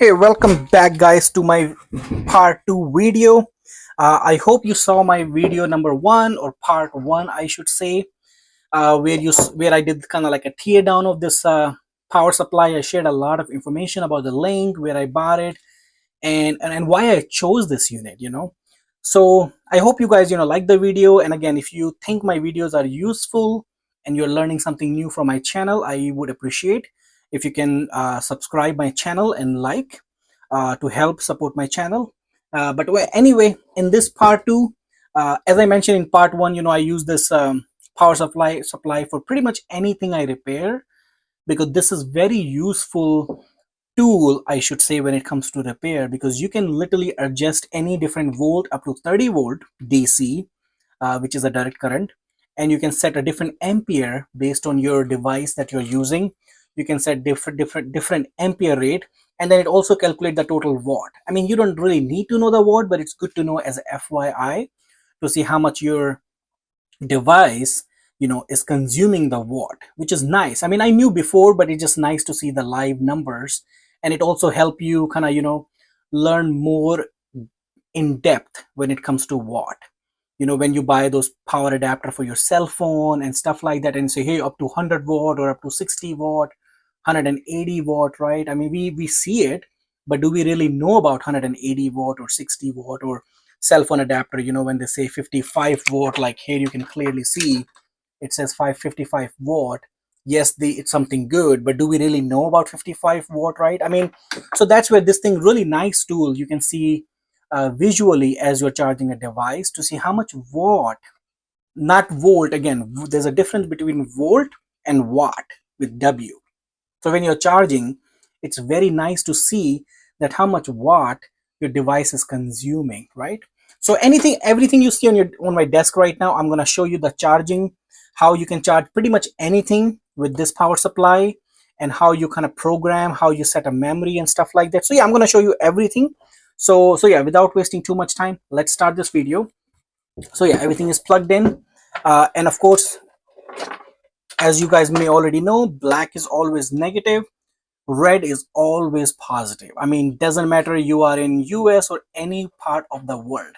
Hey, welcome back, guys, to my part 2 video. I hope you saw my video number 1, or part 1, I should say, where I did kind of like a tear down of this power supply. I shared a lot of information about the link, where I bought it, and why I chose this unit. So I hope you guys like the video. And again, if you think my videos are useful and you're learning something new from my channel, I would appreciate if you can subscribe my channel and like to help support my channel. But anyway, in this part 2, as I mentioned in part 1, I use this power supply for pretty much anything I repair, because this is very useful tool, I should say, when it comes to repair, because you can literally adjust any different volt up to 30 volt DC, which is a direct current, and you can set a different ampere based on your device that you're using. You can set different ampere rate, and then it also calculate the total watt. I mean, you don't really need to know the watt, but it's good to know as a FYI to see how much your device is consuming the watt, which is nice. I mean, I knew before, but it's just nice to see the live numbers, and it also help you kind of learn more in depth when it comes to watt. When you buy those power adapter for your cell phone and stuff like that, and say, hey, up to 100 watt or up to 60 watt, 180 watt, right? I mean, we see it, but do we really know about 180 watt or 60 watt? Or cell phone adapter, when they say 55 watt, like here you can clearly see it says 555 watt. Yes, it's something good, but do we really know about 55 watt, right? I mean, so that's where this thing, really nice tool, you can see visually as you're charging a device to see how much watt, not volt. Again, there's a difference between volt and watt with W. So when you're charging, it's very nice to see that how much watt your device is consuming, right? So everything you see on my desk right now, I'm going to show you the charging, how you can charge pretty much anything with this power supply, and how you kind of program, how you set a memory and stuff like that. So yeah, I'm going to show you everything. So yeah, without wasting too much time, let's start this video. So yeah, everything is plugged in, and of course, as you guys may already know, black is always negative, red is always positive. I mean, doesn't matter you are in US or any part of the world,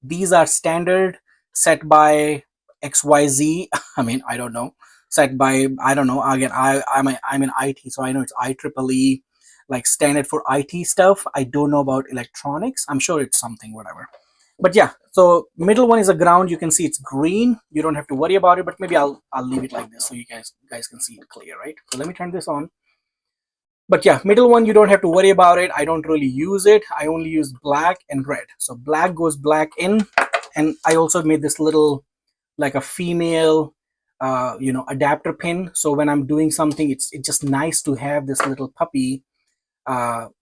these are standard, set by XYZ. I mean, I don't know, set by, I don't know. Again, I'm in IT, so I know it's IEEE, like standard for IT stuff. I don't know about electronics. I'm sure it's something, whatever. But yeah, so middle one is a ground. You can see it's green. You don't have to worry about it, but maybe I'll leave it like this so you guys can see it clear, right? So let me turn this on. But yeah, middle one, you don't have to worry about it. I don't really use it. I only use black and red. So black goes black in, and I also made this little, like a female adapter pin. So when I'm doing something, it's just nice to have this little puppy.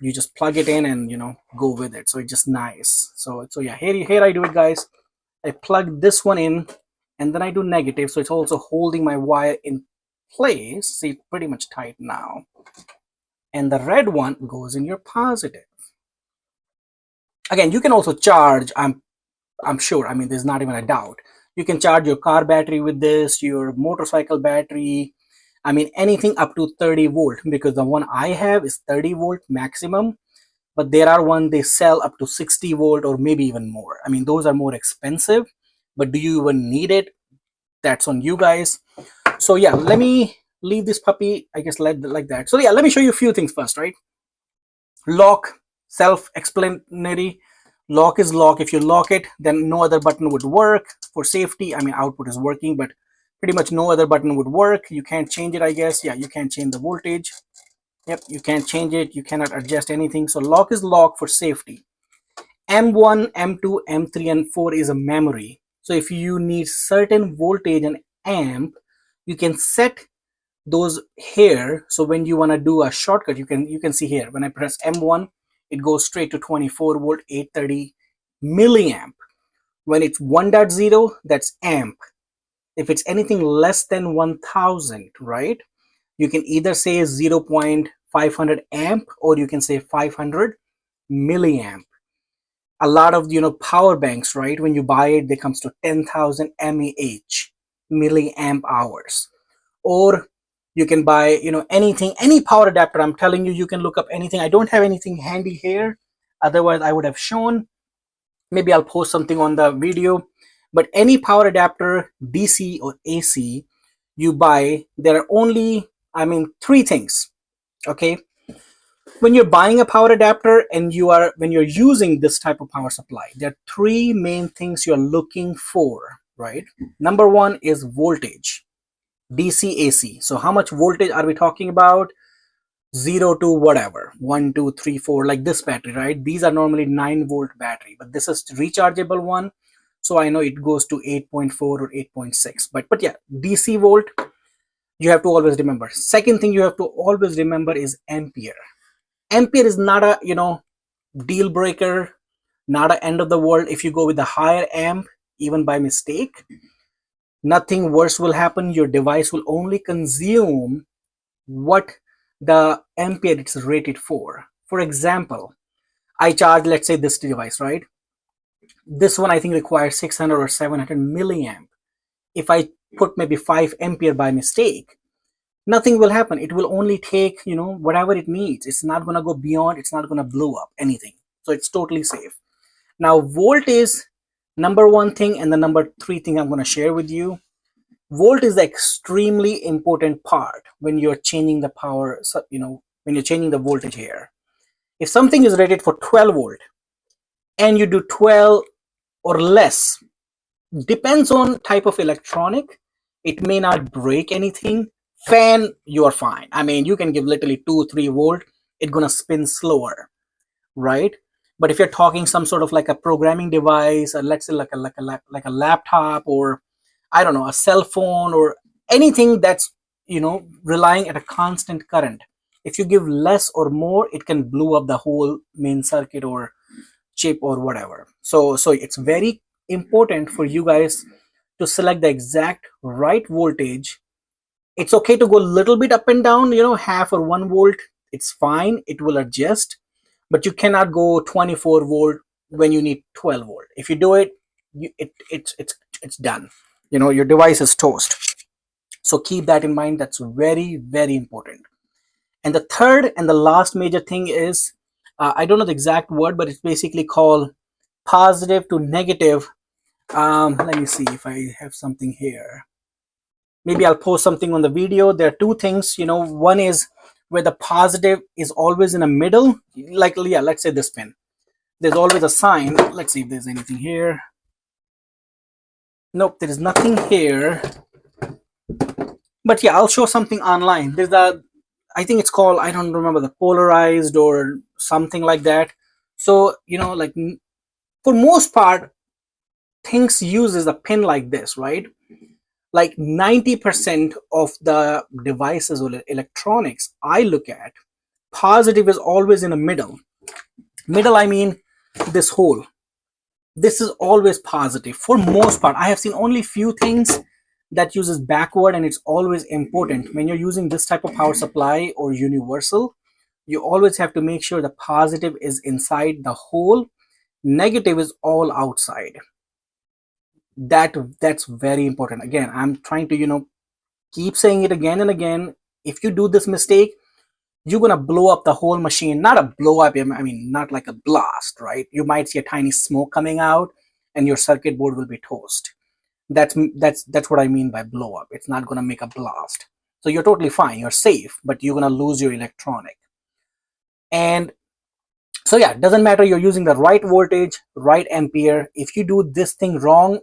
You just plug it in and go with it. So it's just nice. So yeah, here I do it, guys. I plug this one in, and then I do negative, so it's also holding my wire in place. See, it's pretty much tight now. And the red one goes in your positive. Again, you can also charge, I'm sure, I mean, there's not even a doubt, you can charge your car battery with this, your motorcycle battery. I mean, anything up to 30 volt, because the one I have is 30 volt maximum, but there are one they sell up to 60 volt or maybe even more. I mean, those are more expensive, but do you even need it? That's on you guys. So yeah, let me leave this puppy, I guess, like that. So yeah, let me show you a few things first, right? Lock, self-explanatory. Lock is lock. If you lock it, then no other button would work. For safety, I mean, output is working, but pretty much no other button would work. You can't change it, I guess. Yeah, you can't change the voltage. Yep, you can't change it. You cannot adjust anything. So lock is lock for safety. M1, M2, M3, and 4 is a memory. So if you need certain voltage and amp, you can set those here. So when you want to do a shortcut, you can see here, when I press M1, it goes straight to 24 volt, 830 milliamp. When it's 1.0, that's amp. If it's anything less than 1000, right, you can either say 0.500 amp, or you can say 500 milliamp. A lot of power banks, right, when you buy it, they comes to 10,000 mAh, milliamp hours. Or You can buy, anything, any power adapter. I'm telling you, you can look up anything. I don't have anything handy here, otherwise I would have shown. Maybe I'll post something on the video. But any power adapter, DC or AC, you buy, there are only, three things. Okay, when you're buying a power adapter and when you're using this type of power supply, there are three main things you're looking for, right? Number one is voltage. DC, AC. So how much voltage are we talking about? 0 to whatever, 1 2 3 4, like this battery, right? These are normally 9-volt battery, but this is rechargeable one, so I know it goes to 8.4 or 8.6. But yeah, DC volt, you have to always remember. Second thing you have to always remember is ampere. Ampere is not a deal breaker, not an end of the world. If you go with the higher amp, even by mistake, nothing worse will happen. Your device will only consume what the ampere it's rated for. For example, I charge, let's say, this device, right? This one I think requires 600 or 700 milliamp. If I put maybe 5 ampere by mistake, nothing will happen. It will only take, whatever it needs. It's not going to go beyond, it's not going to blow up anything. So it's totally safe. Now, volt is number one thing, and the number three thing I'm going to share with you. Volt is the extremely important part when you're changing the power, when you're changing the voltage here. If something is rated for 12 volt and you do 12 or less, depends on type of electronic, it may not break anything. Fan, you are fine. You can give literally 2-3 volt, it's gonna spin slower, right? But if you're talking some sort of like a programming device, or let's say like a laptop, or I don't know, a cell phone, or anything that's relying at a constant current, if you give less or more, it can blow up the whole main circuit or chip or whatever. So it's very important for you guys to select the exact right voltage. It's okay to go a little bit up and down, half or 1 volt, it's fine, it will adjust. But you cannot go 24 volt when you need 12 volt. If you do it, it's done. Your device is toast. So keep that in mind. That's very, very important. And the third and the last major thing is, I don't know the exact word, but it's basically called positive to negative. Let me see if I have something here. Maybe I'll post something on the video. There are two things, one is where the positive is always in the middle. Like, yeah, let's say this pin. There's always a sign. Let's see if there's anything here. Nope, there is nothing here. But yeah, I'll show something online. There's I think it's called, I don't remember, the polarized or something like that. So, like for most part, things uses a pin like this, right? Like 90% of the devices or electronics I look at, positive is always in the middle. Middle, I mean this hole. This is always positive for most part. I have seen only few things that uses backward, and it's always important when you're using this type of power supply or universal. You always have to make sure the positive is inside the hole, negative is all outside. That's very important. Again, I'm trying to keep saying it again and again. If you do this mistake, you're gonna blow up the whole machine. Not a blow up, not like a blast, right? You might see a tiny smoke coming out and your circuit board will be toast. That's what I mean by blow up. It's not gonna make a blast. So you're totally fine, you're safe, but you're gonna lose your electronic. And so yeah, it doesn't matter, you're using the right voltage, right ampere. If you do this thing wrong,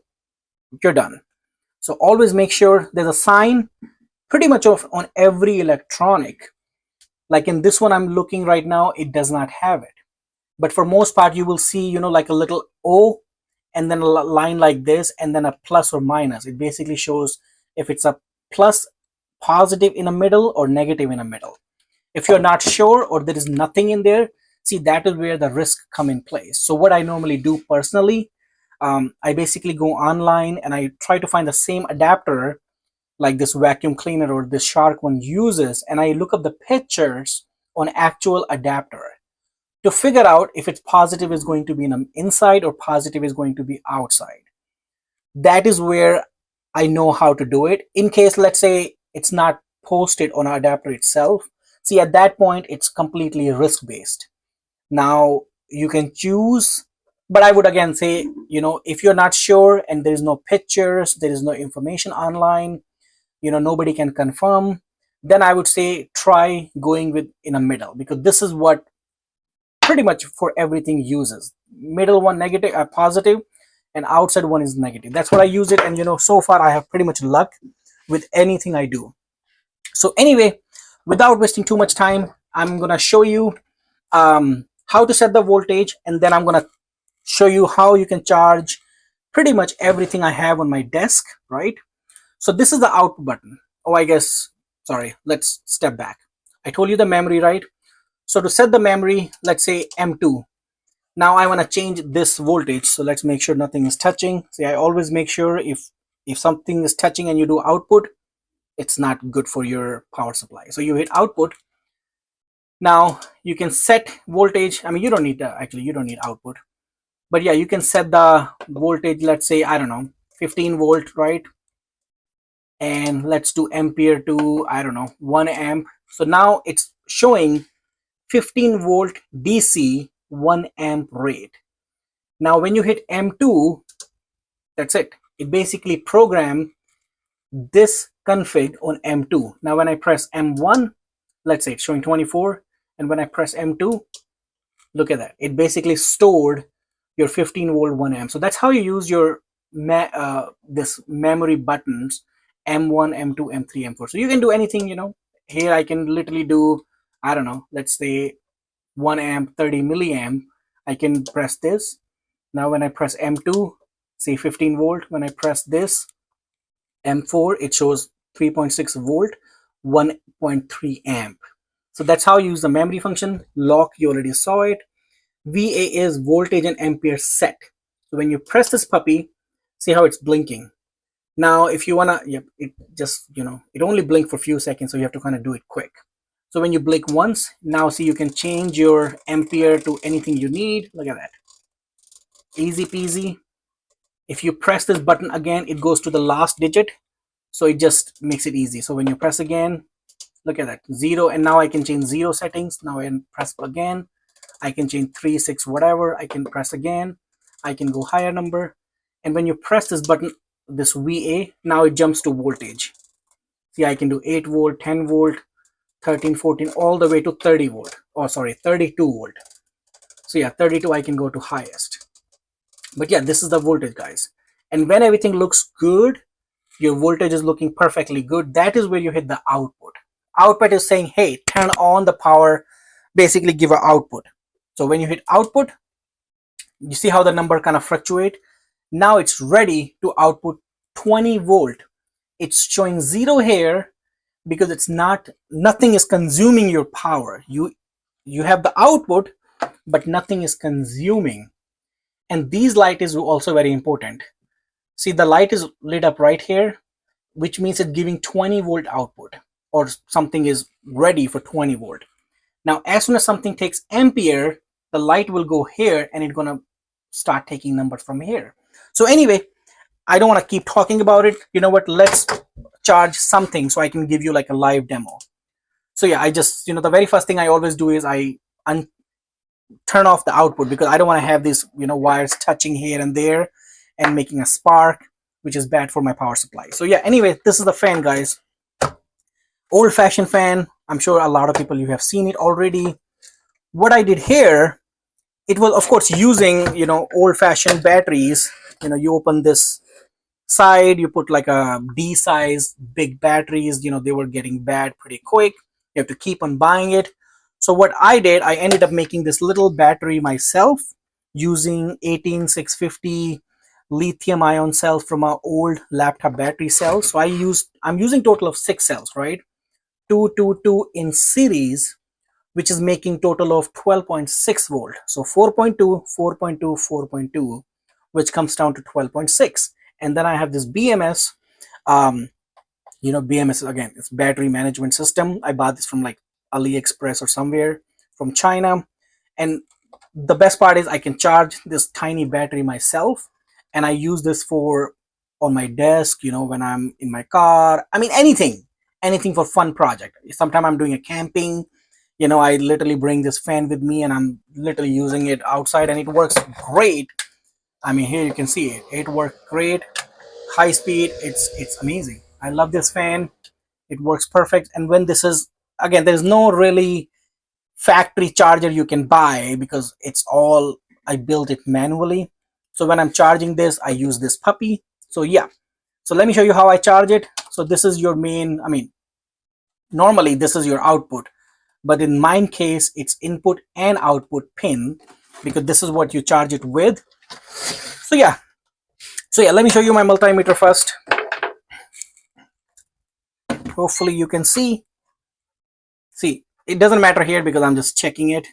you're done. So always make sure there's a sign pretty much on every electronic. Like in this one I'm looking right now, it does not have it. But for most part, you will see, like a little O and then a line like this and then a plus or minus. It basically shows if it's a plus, positive in the middle, or negative in the middle. If you're not sure or there is nothing in there, see, that is where the risk come in place. So what I normally do personally, I basically go online and I try to find the same adapter like this vacuum cleaner or this Shark one uses, and I look up the pictures on actual adapter to figure out if it's positive is going to be inside or positive is going to be outside. That is where I know how to do it. In case, let's say, it's not post it on our adapter itself. See, at that point it's completely risk based. Now you can choose, but I would again say, if you're not sure and there's no pictures, there is no information online, nobody can confirm, then I would say try going with in a middle, because this is what pretty much for everything uses. Middle one negative, positive, and outside one is negative. That's what I use it, and so far I have pretty much luck with anything I do. So anyway, without wasting too much time, I'm gonna show you how to set the voltage, and then I'm gonna show you how you can charge pretty much everything I have on my desk, right? So this is the output button. Oh, I guess, sorry, let's step back. I told you the memory, right? So to set the memory, let's say M2. Now I want to change this voltage. So let's make sure nothing is touching. See, I always make sure if something is touching and you do output, it's not good for your power supply. So you hit output. Now you can set voltage. I mean, you don't need actually you don't need output, but yeah, you can set the voltage. Let's say, I don't know, 15 volt, right? And let's do ampere to, I don't know, 1 amp. So now it's showing 15 volt DC 1 amp rate. Now when you hit M2, that's it. It basically programmed this config on M2. Now when I press M1, let's say it's showing 24, and when I press M2, look at that. It basically stored your 15 volt 1 amp. So that's how you use your this memory buttons, M1, M2, M3, M4. So you can do anything, Here I can literally do, I don't know, let's say 1 amp, 30 milliamp. I can press this. Now when I press M2, say 15 volt. When I press this, M4, it shows 3.6 volt, 1.3 amp. So that's how you use the memory function. Lock, you already saw it. VA is voltage and ampere set. So when you press this puppy, see how it's blinking. Now if you wanna, yep, it just, it only blink for a few seconds, so you have to kind of do it quick. So when you blink once, now see, you can change your ampere to anything you need. Look at that. Easy peasy. If you press this button again, it goes to the last digit. So it just makes it easy. So when you press again, look at that, 0. And now I can change 0 settings. Now I can press again. I can change 3, 6, whatever. I can press again. I can go higher number. And when you press this button, this VA, now it jumps to voltage. See, I can do 8 volt, 10 volt, 13, 14, all the way to 30 volt. Oh, sorry, 32 volt. So yeah, 32 I can go to highest. But yeah, this is the voltage, guys. And when everything looks good, your voltage is looking perfectly good, that is where you hit the output. Output is saying, hey, turn on the power, basically give an output. So when you hit output, you see how the number kind of fluctuate. Now it's ready to output 20 volt. It's showing 0 here because it's nothing is consuming your power. You have the output, but nothing is consuming. And these light is also very important. See, the light is lit up right here, which means it's giving 20 volt output, or something is ready for 20 volt. Now as soon as something takes ampere, the light will go here and it's gonna start taking numbers from here. So anyway, I don't want to keep talking about it. You know what, let's charge something so I can give you like a live demo. So yeah, I just, the very first thing I always do is I turn off the output, because I don't want to have these wires touching here and there and making a spark, which is bad for my power supply. So yeah, anyway, this is the fan, guys. Old-fashioned fan. I'm sure a lot of people, you have seen it already. What I did here, it was of course using old-fashioned batteries. You open this side, you put like a D size big batteries. They were getting bad pretty quick. You have to keep on buying it. So what I did, I ended up making this little battery myself using 18650 lithium ion cells from our old laptop battery cells. So I'm using total of 6 cells, right? 2 in series, which is making total of 12.6 volt. So 4.2, 4.2, 4.2, which comes down to 12.6. And then I have this BMS. BMS, again, it's battery management system. I bought this from like AliExpress or somewhere from China. And the best part is I can charge this tiny battery myself, and I use this for on my desk, when I'm in my car. I mean, anything anything for fun project. Sometimes I'm doing a camping, you know, I literally bring this fan with me and I'm literally using it outside and it works great. I mean, here you can see it. It worked great. High speed. It's amazing. I love this fan. It works perfect. And when this is, again, there's no really factory charger you can buy because it's all, I built it manually. So when I'm charging this, I use this puppy. So yeah. So let me show you how I charge it. So this is your main, I mean, normally this is your output, but in mine case, it's input and output pin because this is what you charge it with. So yeah. So yeah, let me show you my multimeter first. Hopefully you can see. See, it doesn't matter here because I'm just checking it.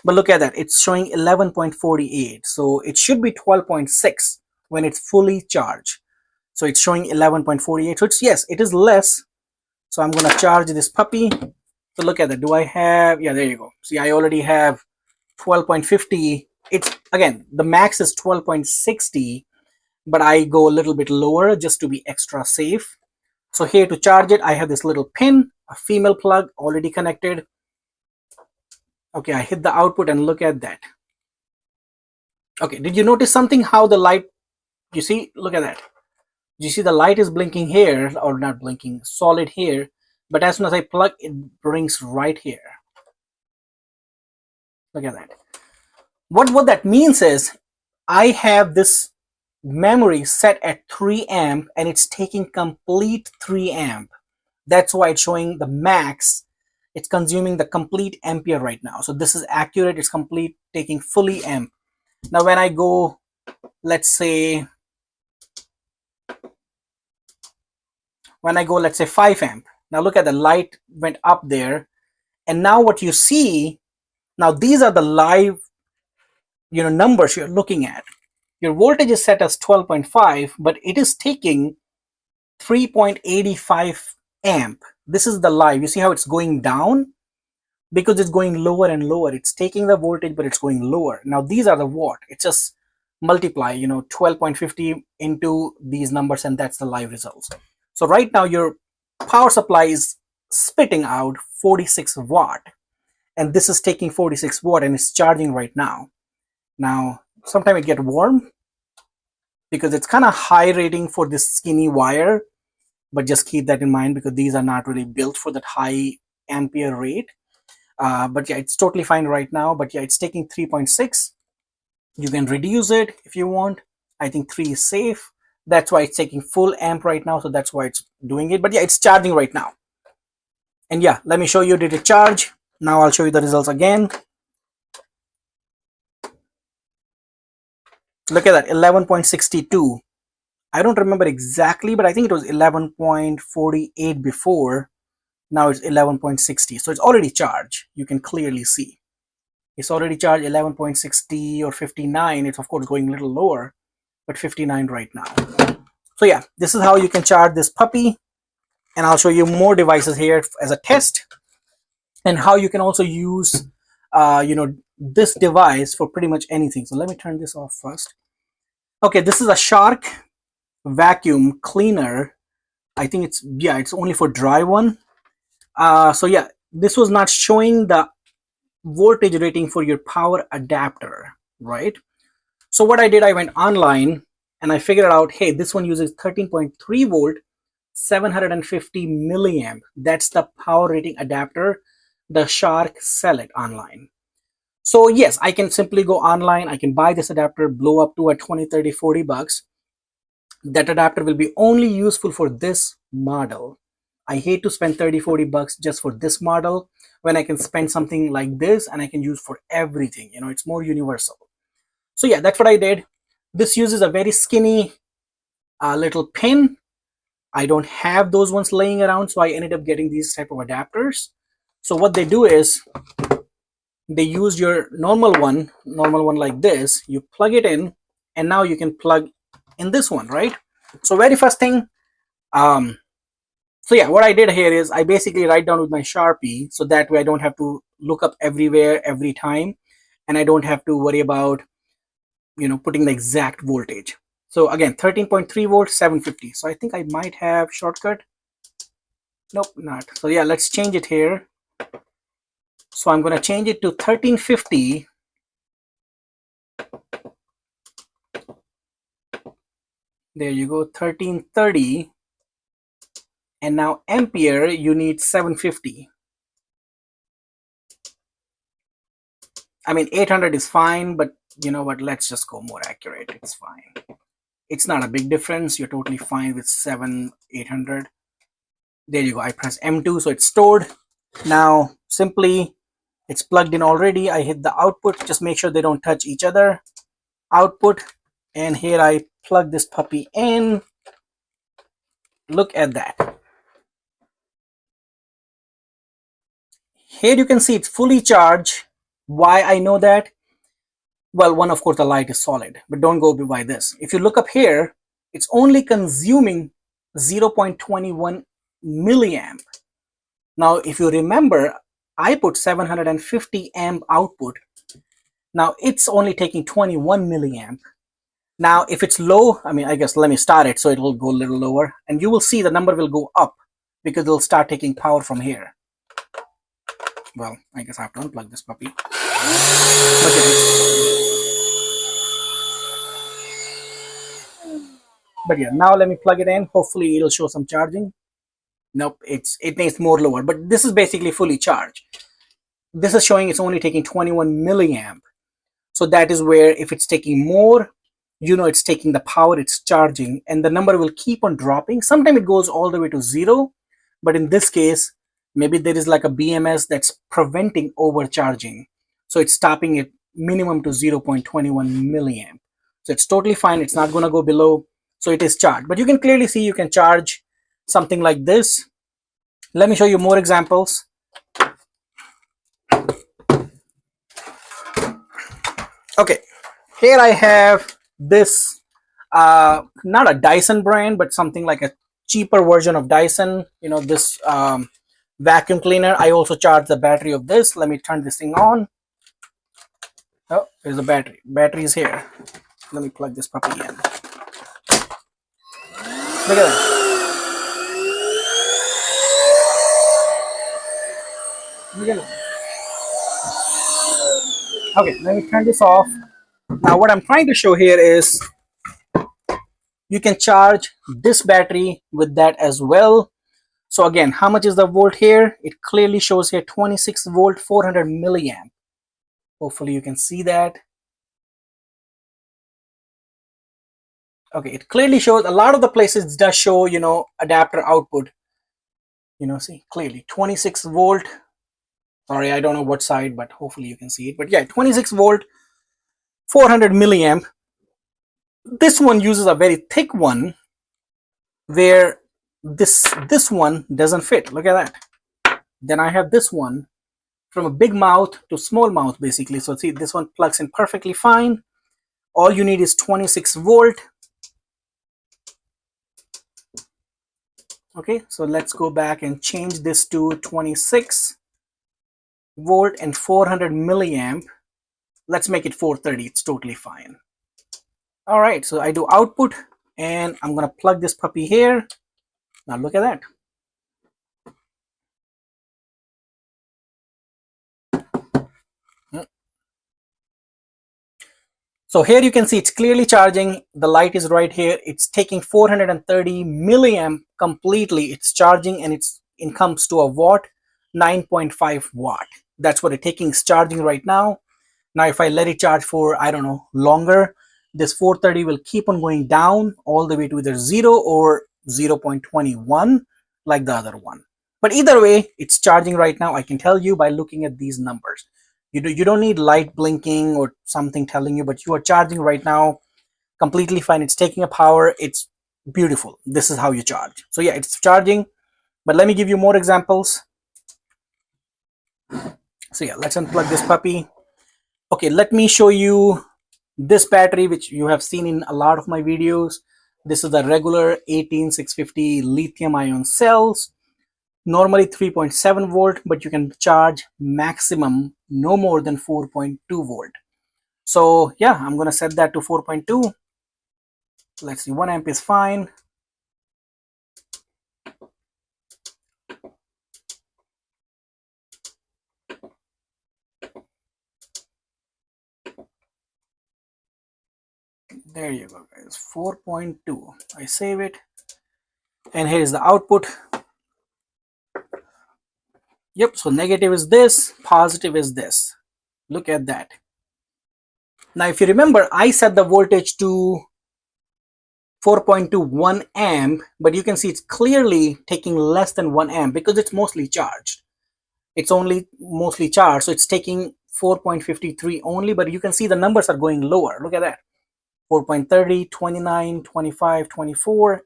But look at that. It's showing 11.48. So it should be 12.6 when it's fully charged. So it's showing 11.48. So it's, yes, it is less. So I'm going to charge this puppy. So look at that. Do I have, yeah, there you go. See, I already have 12.50. It's, again, the max is 12.60, but I go a little bit lower just to be extra safe. So here to charge it, I have this little pin, a female plug already connected. Okay, I hit the output and look at that. Okay, did you notice something how the light, you see, look at that. You see the light is blinking here, or not blinking, solid here, but as soon as I plug, it brings right here. Look at that. What that means is I have this memory set at 3 amp and it's taking complete 3 amp. That's why it's showing the max. It's consuming the complete ampere right now. So this is accurate. It's complete, taking fully amp. Now when I go, let's say 5 amp. Now look at the light went up there. And now what you see, now these are the live, you know, numbers you're looking at. Your voltage is set as 12.5, but it is taking 3.85 amp. This is the live. You see how it's going down? Because it's going lower and lower. It's taking the voltage, but it's going lower. Now these are the watt. It's just multiply, you know, 12.50 into these numbers, and that's the live results. So right now your power supply is spitting out 46 watt, and this is taking 46 watt and it's charging right now. Now, sometimes it gets warm because it's kind of high rating for this skinny wire, but just keep that in mind because these are not really built for that high ampere rate. But yeah, it's totally fine right now. But yeah, it's taking 3.6. You can reduce it if you want. I think 3 is safe. That's why it's taking full amp right now. So that's why it's doing it. But yeah, it's charging right now. And yeah, let me show you, did it charge? Now I'll show you the results again. Look at that, 11.62. I don't remember exactly, but I think it was 11.48 before. Now it's 11.60. So it's already charged. You can clearly see. It's already charged 11.60 or 59. It's of course going a little lower, but 59 right now. So yeah, this is how you can charge this puppy. And I'll show you more devices here as a test. And how you can also use, you know, this device for pretty much anything. So let me turn this off first. Okay, this is a Shark vacuum cleaner. I think it's, yeah, it's only for dry one. So yeah, this was not showing the voltage rating for your power adapter, right? So what I did, I went online and I figured out, hey, this one uses 13.3 volt, 750 milliamp. That's the power rating adapter. The Shark sell it online. So yes, I can simply go online. I can buy this adapter, blow up to a 20, 30, 40 bucks. That adapter will be only useful for this model. I hate to spend 30, 40 bucks just for this model when I can spend something like this and I can use for everything. You know, it's more universal. So yeah, that's what I did. This uses a very skinny little pin. I don't have those ones laying around, so I ended up getting these type of adapters. So what they do is they use your normal one like this. You plug it in, and now you can plug in this one, right? So very first thing, so yeah, what I did here is I basically write down with my Sharpie, so that way I don't have to look up everywhere every time, and I don't have to worry about, you know, putting the exact voltage. So again, 13.3 volts, 750. So I think I might have shortcut. Nope, not. So yeah, let's change it here. So I'm going to change it to 1350. There you go, 1330. And now ampere, you need 750. I mean, 800 is fine, but you know what? Let's just go more accurate. It's fine. It's not a big difference. You're totally fine with 800. There you go. I press M2, so it's stored. Now, simply, it's plugged in already. I hit the output. Just make sure they don't touch each other. Output. And here I plug this puppy in. Look at that. Here you can see it's fully charged. Why I know that? Well, one, of course, the light is solid, but don't go by this. If you look up here, it's only consuming 0.21 milliamp. Now, if you remember, I put 750 amp output. Now, it's only taking 21 milliamp. Now, if it's low, I mean, I guess let me start it so it will go a little lower, and you will see the number will go up because it'll start taking power from here. Well, I guess I have to unplug this puppy. But yeah, now let me plug it in. Hopefully it'll show some charging. Nope, it needs more lower, but this is basically fully charged. This is showing it's only taking 21 milliamp. So that is where if it's taking more, you know it's taking the power, it's charging, and the number will keep on dropping. Sometimes it goes all the way to 0, but in this case, maybe there is like a BMS that's preventing overcharging. So it's stopping it minimum to 0.21 milliamp. So it's totally fine. It's not going to go below. So it is charged. But you can clearly see you can charge something like this. Let me show you more examples. Okay, here I have this, not a Dyson brand, but something like a cheaper version of Dyson. You know, this vacuum cleaner. I also charge the battery of this. Let me turn this thing on. Oh, there's the battery. Battery is here. Let me plug this puppy in. Look at that. Look at that. Okay, let me turn this off. Now what I'm trying to show here is you can charge this battery with that as well. So again, how much is the volt here? It clearly shows here 26 volt, 400 milliamp. Hopefully you can see that. Okay, it clearly shows, a lot of the places does show, you know, adapter output. You know, see, clearly 26 volt. Sorry, I don't know what side, but hopefully you can see it. But yeah, 26 volt, 400 milliamp. This one uses a very thick one where this one doesn't fit. Look at that. Then I have this one from a big mouth to small mouth basically. So see, this one plugs in perfectly fine. All you need is 26 volt. Okay, so let's go back and change this to 26 volt and 400 milliamp. Let's make it 430. It's totally fine. All right, so I do output and I'm gonna plug this puppy here. Now look at that. So here you can see it's clearly charging. The light is right here. It's taking 430 milliamp completely. It's charging and it comes to a watt, 9.5 watt. That's what it's taking. It's charging right now. Now if I let it charge for, I don't know, longer, this 430 will keep on going down all the way to either 0 or 0.21 like the other one. But either way, it's charging right now. I can tell you by looking at these numbers. You don't need light blinking or something telling you, but you are charging right now completely fine. It's taking a power. It's beautiful. This is how you charge. So yeah, it's charging. But let me give you more examples. So yeah, let's unplug this puppy. Okay, let me show you this battery, which you have seen in a lot of my videos. This is the regular 18650 lithium ion cells. Normally 3.7 volt, but you can charge maximum no more than 4.2 volt. So yeah, I'm gonna set that to 4.2. Let's see, 1 amp is fine. There you go, guys. 4.2. I save it, and here's the output. Yep, so negative is this, positive is this. Look at that. Now if you remember, I set the voltage to 4.21 amp, but you can see it's clearly taking less than 1 amp because it's mostly charged. It's only mostly charged, so it's taking 4.53 only, but you can see the numbers are going lower. Look at that. 4.30, 29, 25, 24.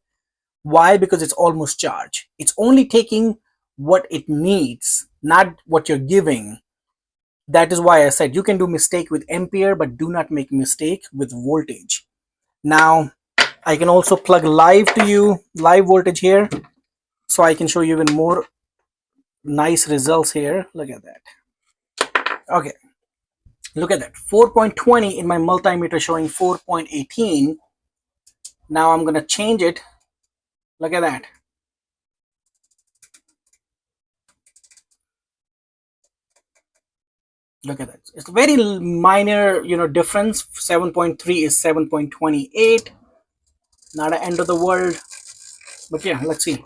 Why? Because it's almost charged. It's only taking what it needs, not what you're giving. That is why I said you can do mistake with ampere, but do not make mistake with voltage. Now, I can also plug live to you, live voltage here, so I can show you even more nice results here. Look at that. Okay, look at that. 4.20 in my multimeter showing 4.18. Now I'm gonna change it. Look at that. Look at that. It's a very minor, difference. 7.3 is 7.28. Not an end of the world. But yeah, let's see.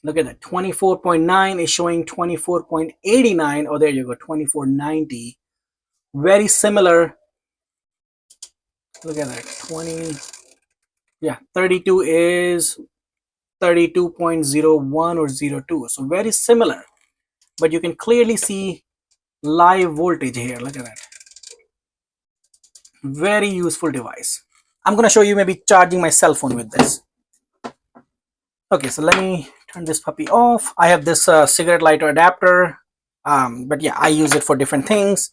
Look at that. 24.9 is showing 24.89. Oh, there you go. 2490. Very similar. Look at that. 20. Yeah, 32 is 32.01 or 02. So very similar. But you can clearly see live voltage here. Look at that. Very useful device. I'm going to show you maybe charging my cell phone with this. Okay, so let me turn this puppy off. I have this cigarette lighter adapter, but yeah, I use it for different things.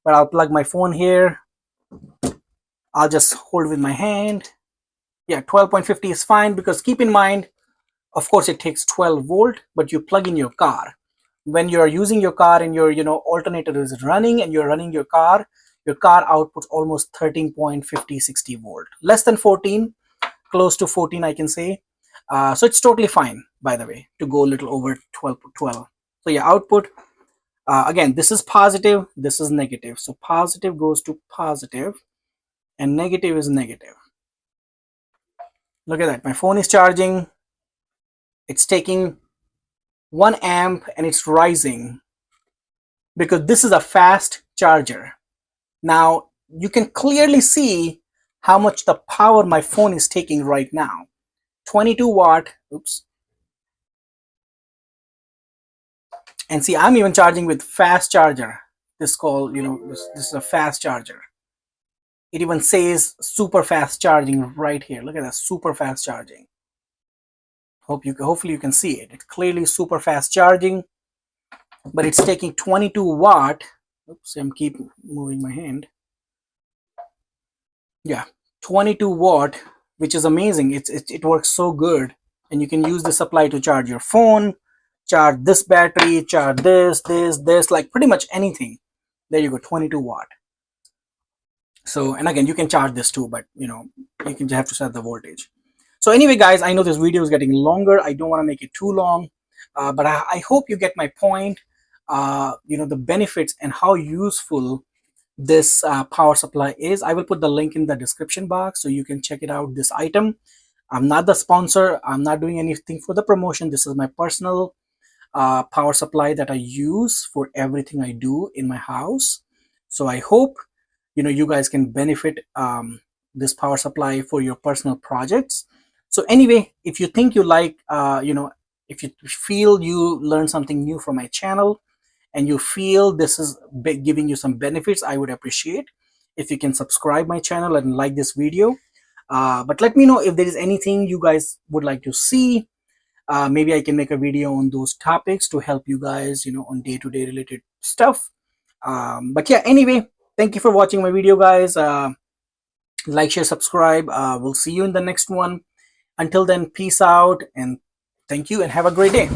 But I'll plug my phone here. I'll just hold with my hand. Yeah, 12.50 is fine, because keep in mind, of course, it takes 12 volt, but you plug in your car. When you're using your car and your alternator is running and you're running your car outputs almost 13.50-60 volt, less than 14, close to 14, I can say. So it's totally fine, by the way, to go a little over 12. So yeah, output, again, this is positive, this is negative. So positive goes to positive and negative is negative. Look at that. My phone is charging. It's taking 1 amp and it's rising because this is a fast charger. Now you can clearly see how much the power my phone is taking right now. 22 watt. Oops. And see, I'm even charging with fast charger. This called, this is a fast charger. It even says super fast charging right here. Look at that, super fast charging. Hopefully you can see it. It's clearly super fast charging, but it's taking 22 watt. Oops, I'm keep moving my hand. Yeah, 22 watt, which is amazing. It works so good, and you can use the supply to charge your phone, charge this battery, charge this, like pretty much anything. There you go, 22 watt. So, and again, you can charge this too, but you can have to set the voltage. So anyway, guys, I know this video is getting longer. I don't want to make it too long, but I hope you get my point. The benefits and how useful this power supply is. I will put the link in the description box so you can check it out, this item. I'm not the sponsor. I'm not doing anything for the promotion. This is my personal power supply that I use for everything I do in my house. So I hope you guys can benefit this power supply for your personal projects. So anyway, if you think you like, if you feel you learned something new from my channel and you feel this is giving you some benefits, I would appreciate if you can subscribe my channel and like this video. But let me know if there is anything you guys would like to see. Maybe I can make a video on those topics to help you guys, on day-to-day related stuff. But yeah, anyway, thank you for watching my video, guys. Like, share, subscribe. We'll see you in the next one. Until then, peace out and thank you and have a great day.